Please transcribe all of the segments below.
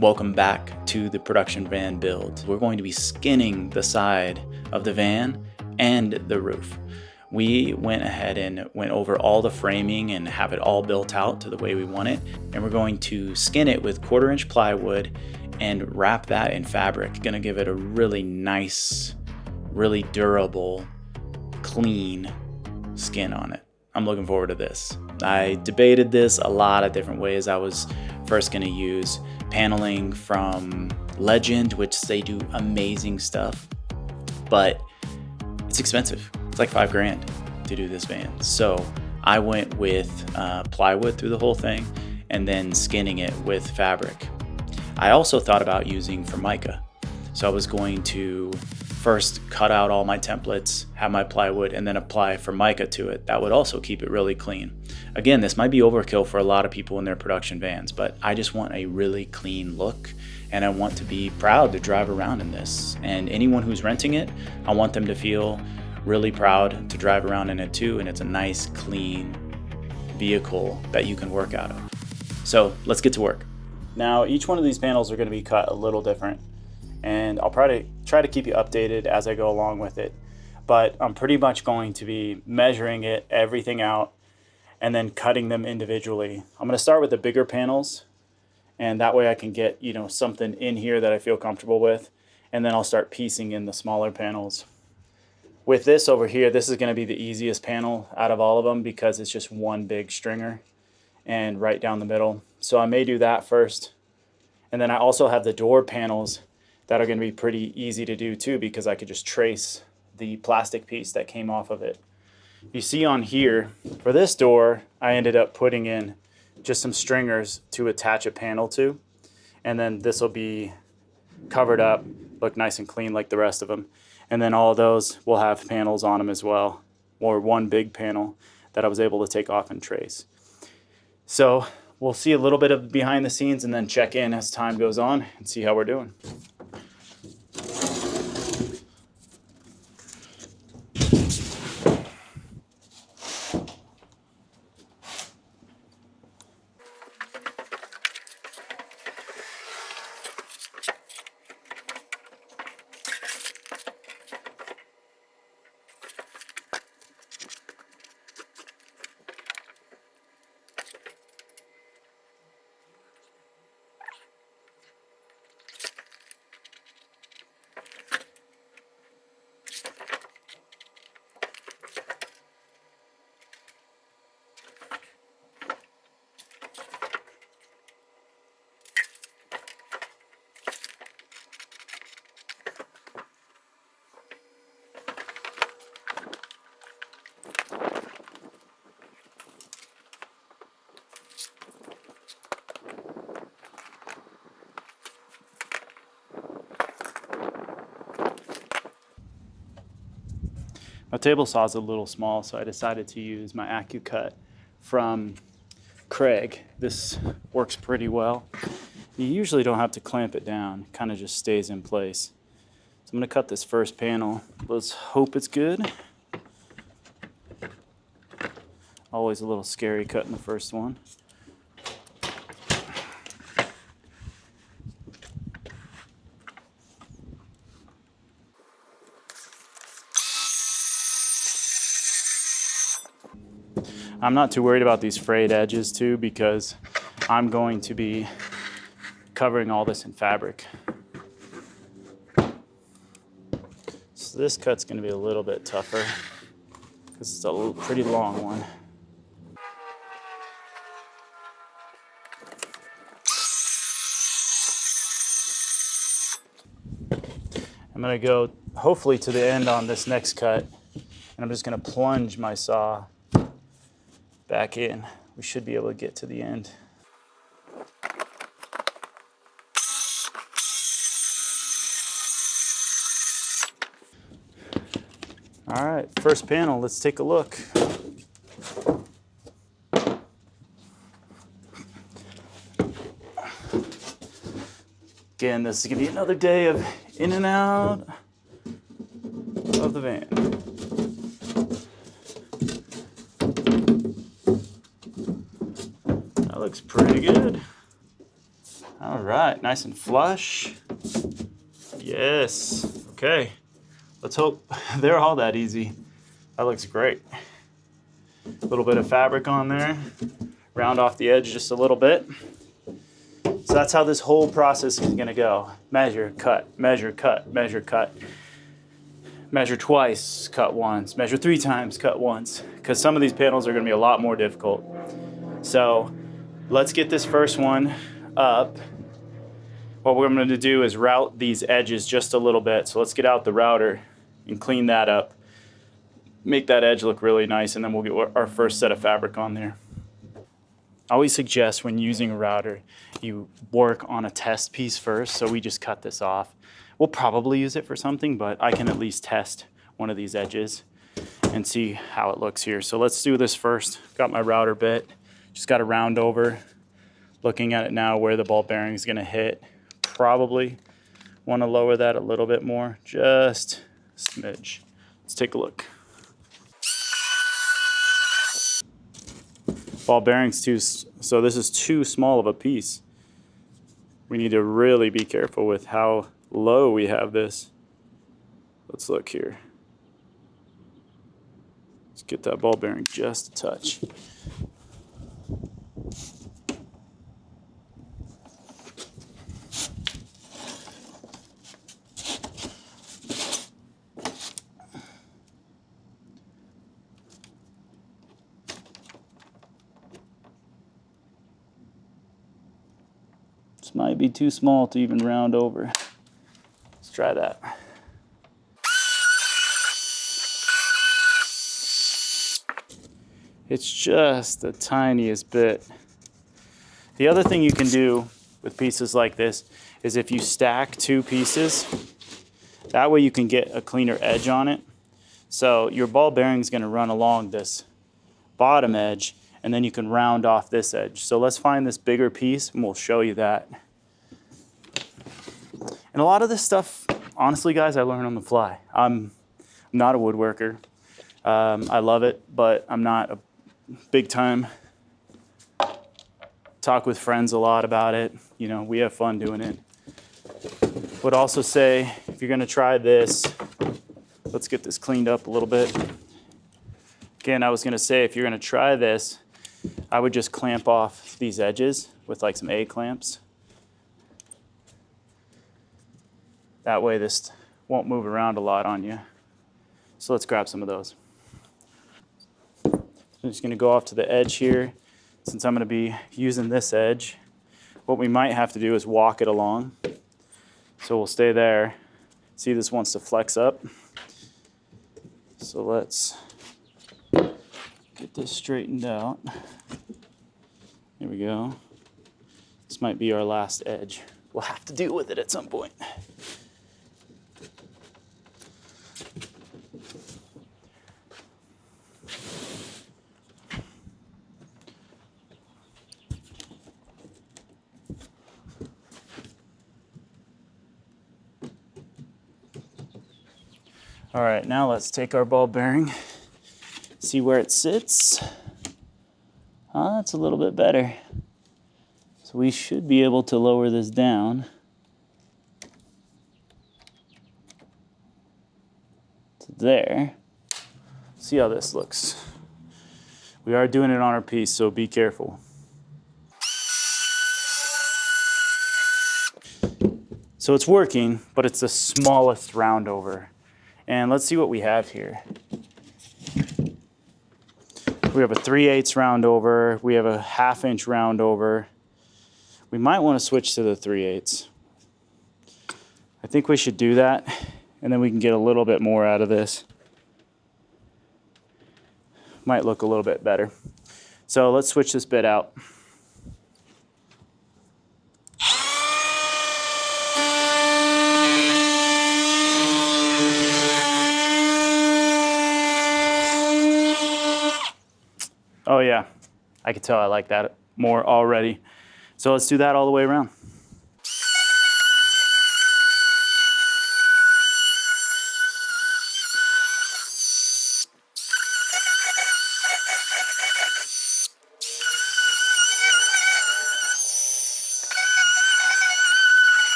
Welcome back to the production van build. We're going to be skinning the side of the van and the roof. We went ahead and went over all the framing and have it all built out to the way we want it. And we're going to skin it with 1/4-inch plywood and wrap that in fabric. Gonna give it a really nice, really durable, clean skin on it. I'm looking forward to this. I debated this a lot of different ways. I was first gonna use paneling from Legend, which they do amazing stuff, but it's expensive. It's like $5,000 to do this van. So I went with plywood through the whole thing and then skinning it with fabric. I also thought about using Formica. So I was going to first cut out all my templates, have my plywood, and then apply Formica to it. That would also keep it really clean. Again, this might be overkill for a lot of people in their production vans, but I just want a really clean look, and I want to be proud to drive around in this. And anyone who's renting it, I want them to feel really proud to drive around in it too, and it's a nice, clean vehicle that you can work out of. So let's get to work. Now, each one of these panels are going to be cut a little different, and I'll try to keep you updated as I go along with it. But I'm pretty much going to be measuring it, everything out, and then cutting them individually. I'm going to start with the bigger panels, and that way I can get, something in here that I feel comfortable with, and then I'll start piecing in the smaller panels. With this over here, this is going to be the easiest panel out of all of them because it's just one big stringer and right down the middle. So I may do that first. And then I also have the door panels that are going to be pretty easy to do too, because I could just trace the plastic piece that came off of it. You see on here, for this door, I ended up putting in just some stringers to attach a panel to. And then this will be covered up, look nice and clean like the rest of them. And then all of those will have panels on them as well, or one big panel that I was able to take off and trace. So we'll see a little bit of behind the scenes and then check in as time goes on and see how we're doing. My table saw is a little small, so I decided to use my AccuCut from Craig. This works pretty well. You usually don't have to clamp it down, it kind of just stays in place. So I'm going to cut this first panel. Let's hope it's good. Always a little scary cutting the first one. I'm not too worried about these frayed edges too, because I'm going to be covering all this in fabric. So this cut's going to be a little bit tougher because it's a pretty long one. I'm going to go hopefully to the end on this next cut, and I'm just going to plunge my saw back in. We should be able to get to the end. All right, first panel, let's take a look. Again, this is gonna be another day of in and out of the van. That looks pretty good. All right, nice and flush. Yes, okay. Let's hope they're all that easy. That looks great. A little bit of fabric on there. Round off the edge just a little bit. So that's how this whole process is gonna go. Measure, cut, measure, cut, measure, cut. Measure twice, cut once. Measure 3 times, cut once. Because some of these panels are gonna be a lot more difficult. So let's get this first one up. What we're gonna do is route these edges just a little bit. So let's get out the router and clean that up. Make that edge look really nice, and then we'll get our first set of fabric on there. I always suggest when using a router, you work on a test piece first. So we just cut this off. We'll probably use it for something, but I can at least test one of these edges and see how it looks here. So let's do this first. Got my router bit, just got to round over. Looking at it now where the ball bearing is gonna hit. Probably want to lower that a little bit more, just a smidge. Let's take a look. Ball bearings too, so this is too small of a piece. We need to really be careful with how low we have this. Let's look here. Let's get that ball bearing just a touch. This might be too small to even round over. Let's try that. It's just the tiniest bit. The other thing you can do with pieces like this is if you stack 2 pieces, that way you can get a cleaner edge on it. So your ball bearing is going to run along this bottom edge, and then you can round off this edge. So let's find this bigger piece and we'll show you that. And a lot of this stuff, honestly guys, I learn on the fly. I'm not a woodworker. I love it, but I'm not a big time. Talk with friends a lot about it. You know, we have fun doing it. Would also say, if you're gonna try this, let's get this cleaned up a little bit. Again, I was gonna say, if you're gonna try this, I would just clamp off these edges with like some A-clamps. That way this won't move around a lot on you. So let's grab some of those. I'm just gonna go off to the edge here. Since I'm gonna be using this edge, what we might have to do is walk it along. So we'll stay there. See, this wants to flex up. So let's get this straightened out. There we go. This might be our last edge. We'll have to deal with it at some point. All right, now let's take our ball bearing, see where it sits. That's a little bit better. So we should be able to lower this down to there. See how this looks. We are doing it on our piece, so be careful. So it's working, but it's the smallest round over. And let's see what we have here. We have a 3/8 round over. We have a 1/2 inch round over. We might want to switch to the 3/8. I think we should do that, and then we can get a little bit more out of this. Might look a little bit better. So let's switch this bit out. Oh yeah, I could tell I like that more already. So let's do that all the way around.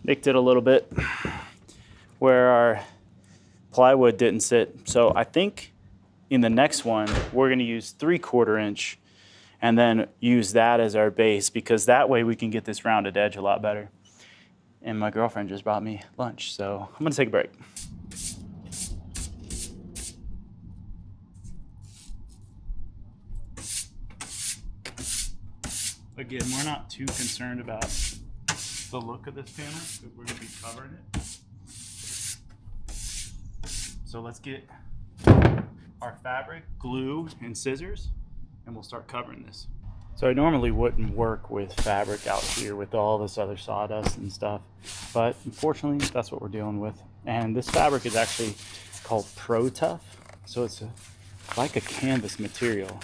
nicked it a little bit where our plywood didn't sit. So I think in the next one, we're gonna use 3/4 inch and then use that as our base, because that way we can get this rounded edge a lot better. And my girlfriend just brought me lunch, so I'm gonna take a break. Again, we're not too concerned about the look of this panel, because we're gonna be covering it. So let's get our fabric, glue, and scissors, and we'll start covering this. So I normally wouldn't work with fabric out here with all this other sawdust and stuff, but unfortunately that's what we're dealing with. And this fabric is actually called protuff, so it's like a canvas material.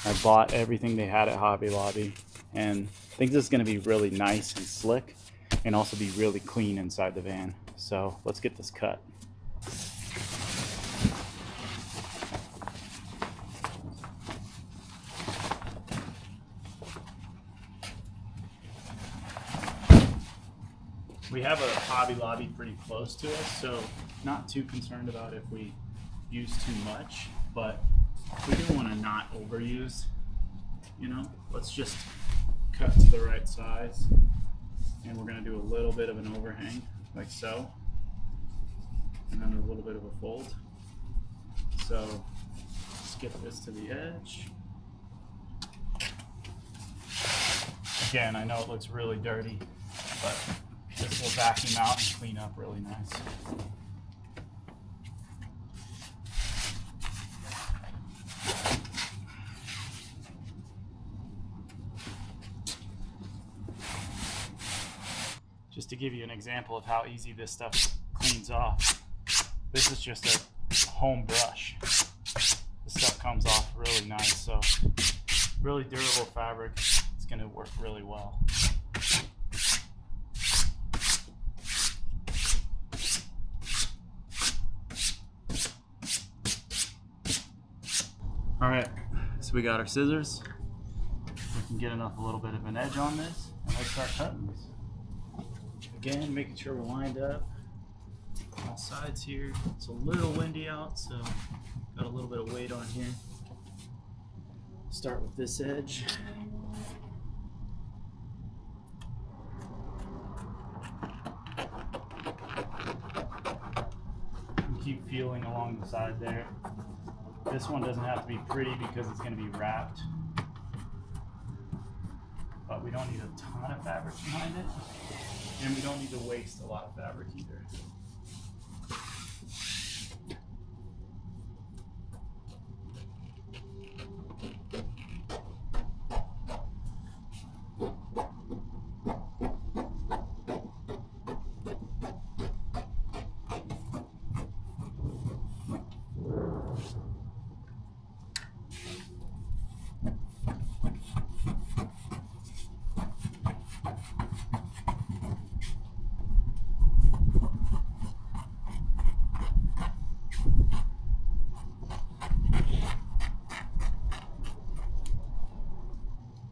I bought everything they had at Hobby Lobby, and I think this is going to be really nice and slick and also be really clean inside the van. So let's get this cut. We have a Hobby Lobby pretty close to us, so not too concerned about if we use too much, but we don't want to not overuse, you know. Let's just cut to the right size, and we're going to do a little bit of an overhang like so, and then a little bit of a fold. So skip this to the edge. Again, I know it looks really dirty, but this will vacuum out and clean up really nice. Just to give you an example of how easy this stuff cleans off, this is just a home brush. This stuff comes off really nice, so really durable fabric. It's going to work really well. All right, so we got our scissors. We can get enough, a little bit of an edge on this, and let's start cutting this. Again, making sure we're lined up on all sides here. It's a little windy out, so got a little bit of weight on here. Start with this edge. And keep feeling along the side there. This one doesn't have to be pretty because it's going to be wrapped, but we don't need a ton of fabric behind it, and we don't need to waste a lot of fabric either.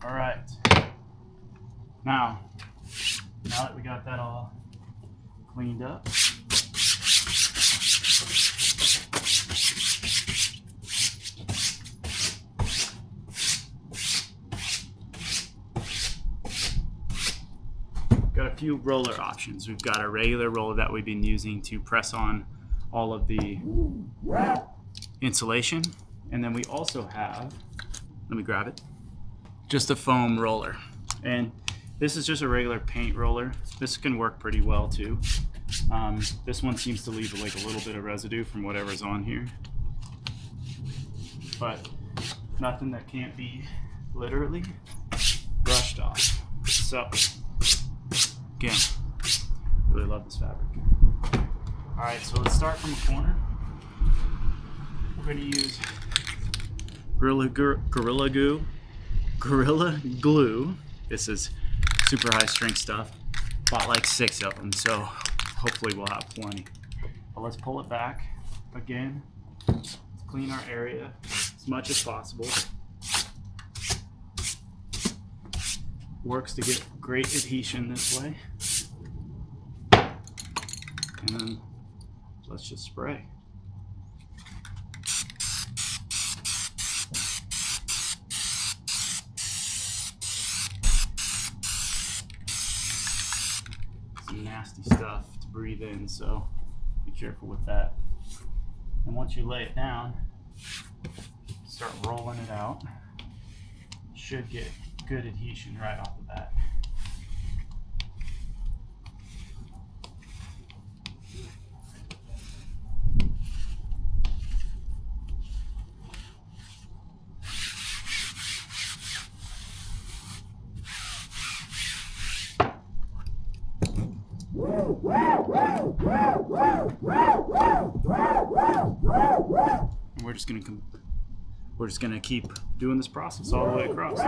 All right, now that we got that all cleaned up, got a few roller options. We've got a regular roller that we've been using to press on all of the insulation, and then we also have, let me grab it, just a foam roller. And this is just a regular paint roller. This can work pretty well too. This one seems to leave like a little bit of residue from whatever's on here, but nothing that can't be literally brushed off. So again, really love this fabric. All right, so let's start from a corner. We're going to use Gorilla Glue. This is super high strength stuff. Bought like 6 of them, so hopefully we'll have plenty. But let's pull it back again. Let's clean our area as much as possible. Works to get great adhesion this way. And then let's just spray. Some nasty stuff to breathe in, so be careful with that. And once you lay it down, start rolling it out. Should get good adhesion right off the bat. And we're just gonna keep doing this process all the way across.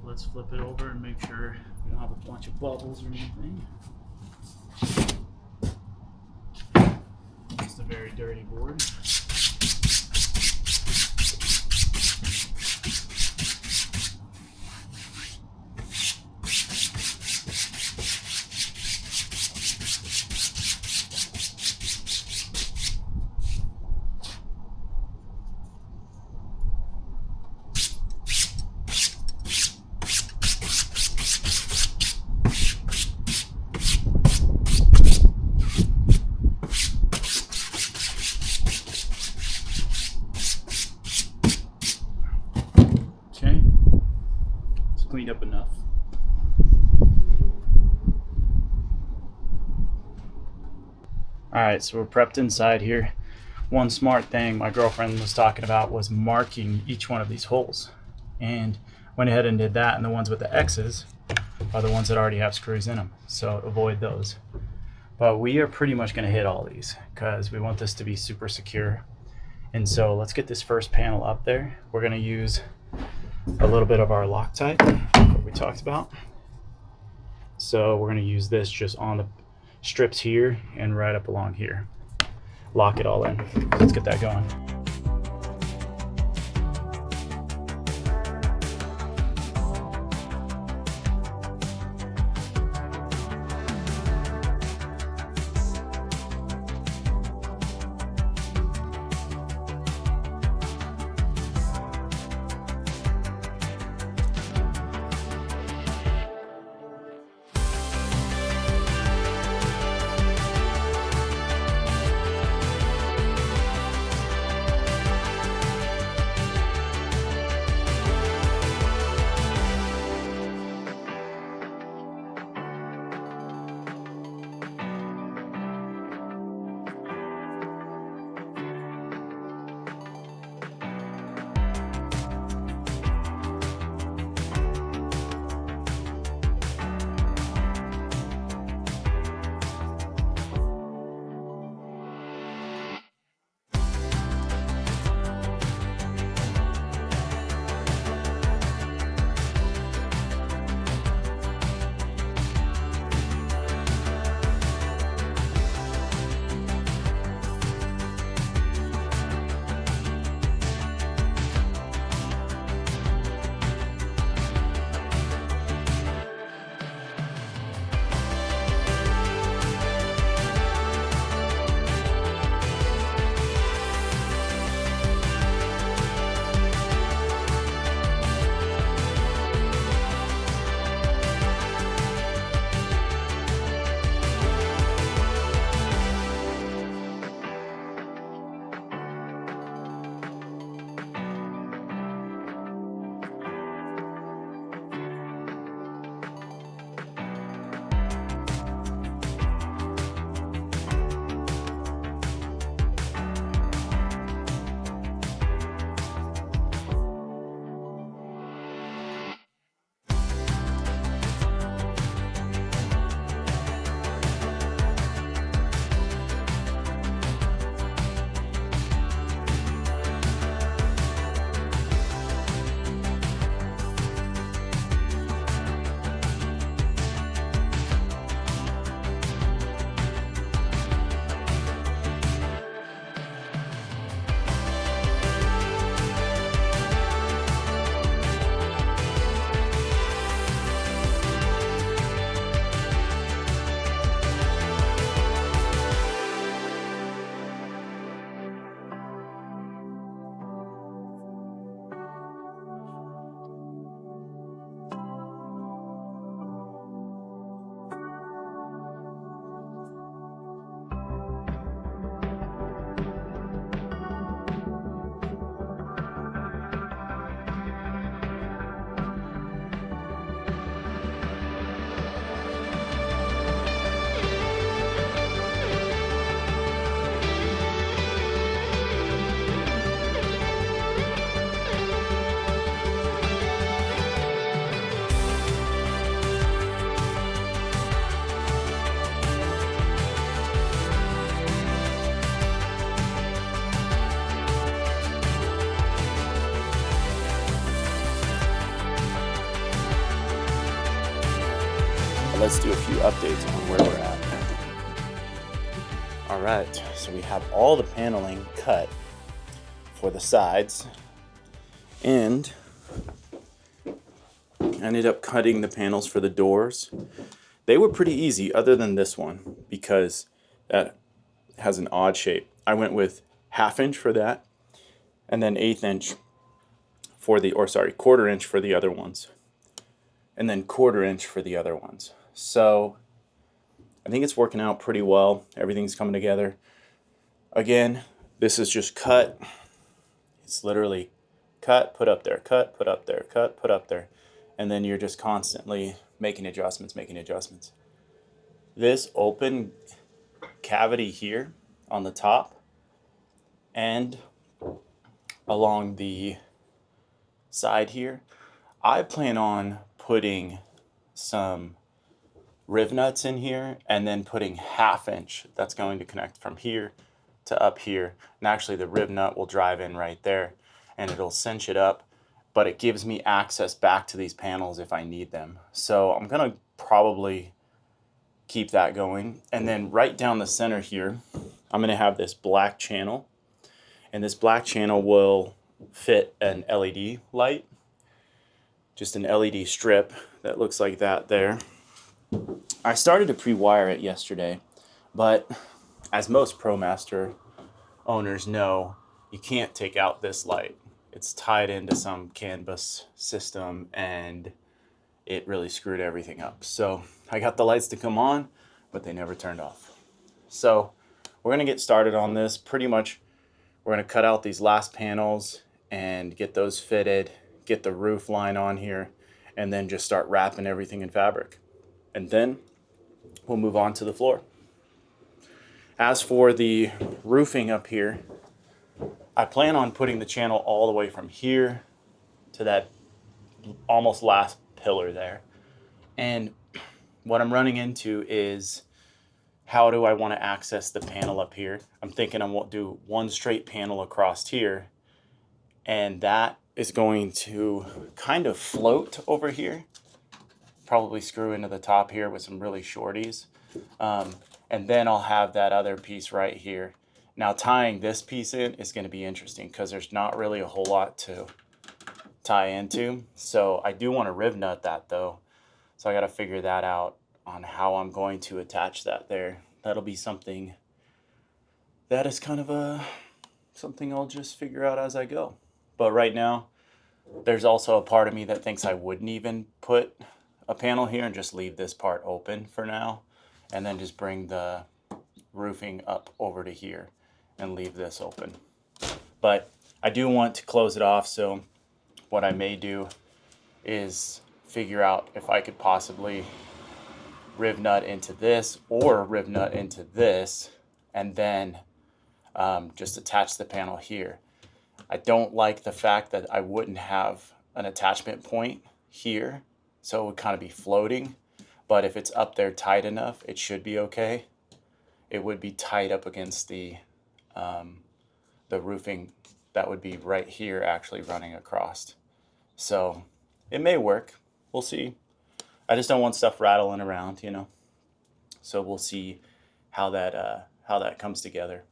Let's flip it over and make sure we don't have a bunch of bubbles or anything. Just a very dirty board. Cleaned up enough. Alright, so we're prepped inside here. One smart thing my girlfriend was talking about was marking each one of these holes. And went ahead and did that, and the ones with the X's are the ones that already have screws in them. So avoid those. But we are pretty much going to hit all these because we want this to be super secure. And so let's get this first panel up there. We're going to use a little bit of our Loctite that we talked about. So we're going to use this just on the strips here and right up along here. Lock it all in. Let's get that going. let's do a few updates on where we're at. All right, so we have all the paneling cut for the sides, and I ended up cutting the panels for the doors. They were pretty easy other than this one because that has an odd shape. I went with 1/2 inch for that, and then 1/8 inch for the, or sorry, 1/4 inch for the other ones, and then 1/4 inch for the other ones. So I think it's working out pretty well. Everything's coming together. Again, this is just cut. It's literally cut, put up there, cut, put up there, cut, put up there. And then you're just constantly making adjustments, making adjustments. This open cavity here on the top and along the side here, I plan on putting some riv nuts in here and then putting 1/2 inch that's going to connect from here to up here. And actually the riv nut will drive in right there and it'll cinch it up, but it gives me access back to these panels if I need them. So I'm gonna probably keep that going. And then right down the center here, I'm gonna have this black channel, and this black channel will fit an LED light, just an LED strip that looks like that there. I started to pre-wire it yesterday, but as most Promaster owners know, you can't take out this light. It's tied into some canvas system and it really screwed everything up. So I got the lights to come on, but they never turned off. So we're gonna get started on this. Pretty much we're gonna cut out these last panels and get those fitted, get the roof line on here, and then just start wrapping everything in fabric. And then we'll move on to the floor. As for the roofing up here, I plan on putting the channel all the way from here to that almost last pillar there. And what I'm running into is, how do I want to access the panel up here? I'm thinking I won't do one straight panel across here, and that is going to kind of float over here. Probably screw into the top here with some really shorties. And then I'll have that other piece right here. Now tying this piece in is going to be interesting because there's not really a whole lot to tie into. So I do want to riv nut that though. So I got to figure that out on how I'm going to attach that there. That'll be something that is kind of something I'll just figure out as I go. But right now, there's also a part of me that thinks I wouldn't even put a panel here and just leave this part open for now, and then just bring the roofing up over to here and leave this open. But I do want to close it off, so what I may do is figure out if I could possibly riv nut into this or riv nut into this and then just attach the panel here. I don't like the fact that I wouldn't have an attachment point here, so it would kind of be floating, but if it's up there tight enough, it should be okay. It would be tight up against the roofing that would be right here actually running across. So it may work, we'll see. I just don't want stuff rattling around, you know. So we'll see how that comes together.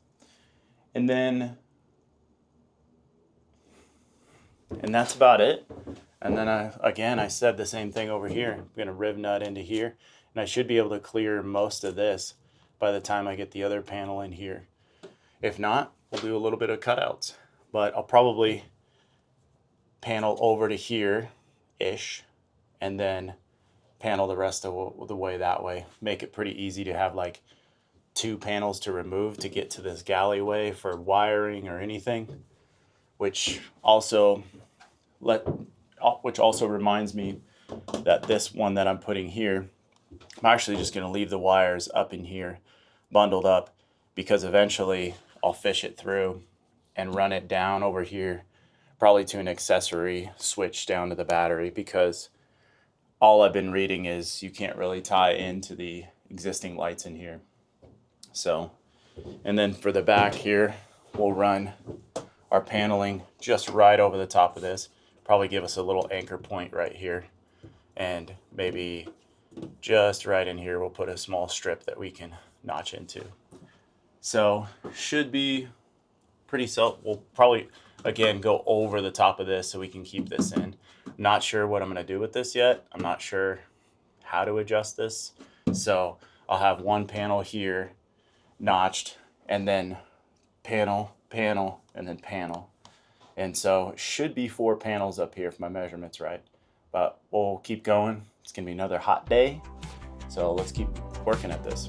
And that's about it. And then I said the same thing over here. I'm gonna riv nut into here, and I should be able to clear most of this by the time I get the other panel in here. If not, we'll do a little bit of cutouts, but I'll probably panel over to here-ish, and then panel the rest of the way that way. Make it pretty easy to have like 2 panels to remove to get to this galleyway for wiring or anything, which also reminds me that this one that I'm putting here, I'm actually just going to leave the wires up in here bundled up, because eventually I'll fish it through and run it down over here, probably to an accessory switch down to the battery, because all I've been reading is you can't really tie into the existing lights in here. So, and then for the back here, we'll run our paneling just right over the top of this. Probably give us a little anchor point right here, and maybe just right in here, we'll put a small strip that we can notch into. So should be pretty we'll probably, again, go over the top of this so we can keep this in. Not sure what I'm going to do with this yet. I'm not sure how to adjust this. So I'll have one panel here notched, and then panel, panel, and then panel. And so it should be 4 panels up here if my measurement's right. But we'll keep going. It's going to be another hot day. So let's keep working at this.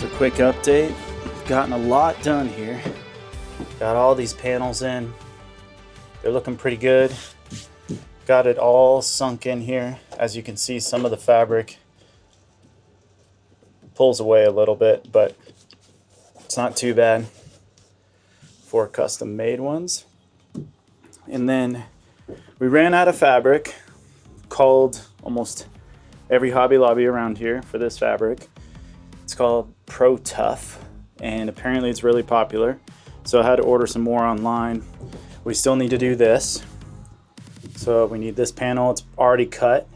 So quick update, gotten a lot done here. Got all these panels in. They're looking pretty good. Got it all sunk in here. As you can see, some of the fabric pulls away a little bit, but it's not too bad for custom made ones. And then we ran out of fabric. Called almost every Hobby Lobby around here for this fabric. It's called Protuff, and apparently it's really popular. So I had to order some more online. We still need to do this. So we need this panel, it's already cut.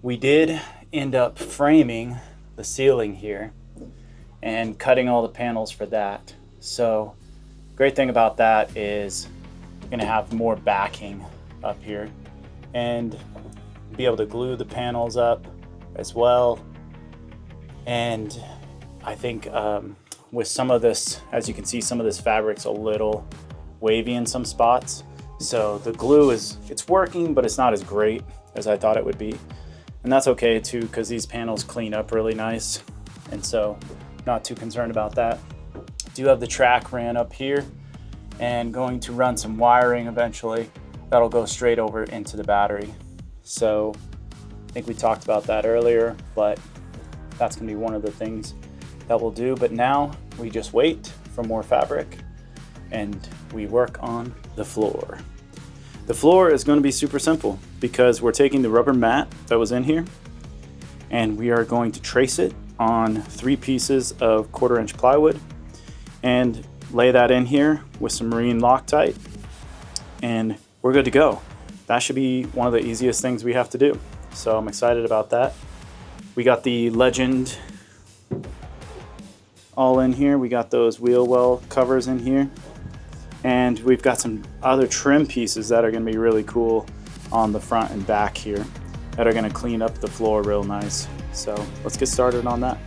We did end up framing the ceiling here and cutting all the panels for that. So great thing about that is you're gonna have more backing up here and be able to glue the panels up as well. And I think with some of this, as you can see, some of this fabric's a little wavy in some spots. So the glue it's working, but it's not as great as I thought it would be. And that's okay too, because these panels clean up really nice. And so not too concerned about that. Do have the track ran up here and going to run some wiring eventually. That'll go straight over into the battery. So I think we talked about that earlier, but that's gonna be one of the things that we'll do. But now we just wait for more fabric and we work on the floor. The floor is gonna be super simple because we're taking the rubber mat that was in here and we are going to trace it on 3 pieces of 1/4" plywood and lay that in here with some marine Loctite, and we're good to go. That should be one of the easiest things we have to do. So I'm excited about that. We got the Legend all in here. We got those wheel well covers in here. And we've got some other trim pieces that are gonna be really cool on the front and back here that are gonna clean up the floor real nice. So let's get started on that.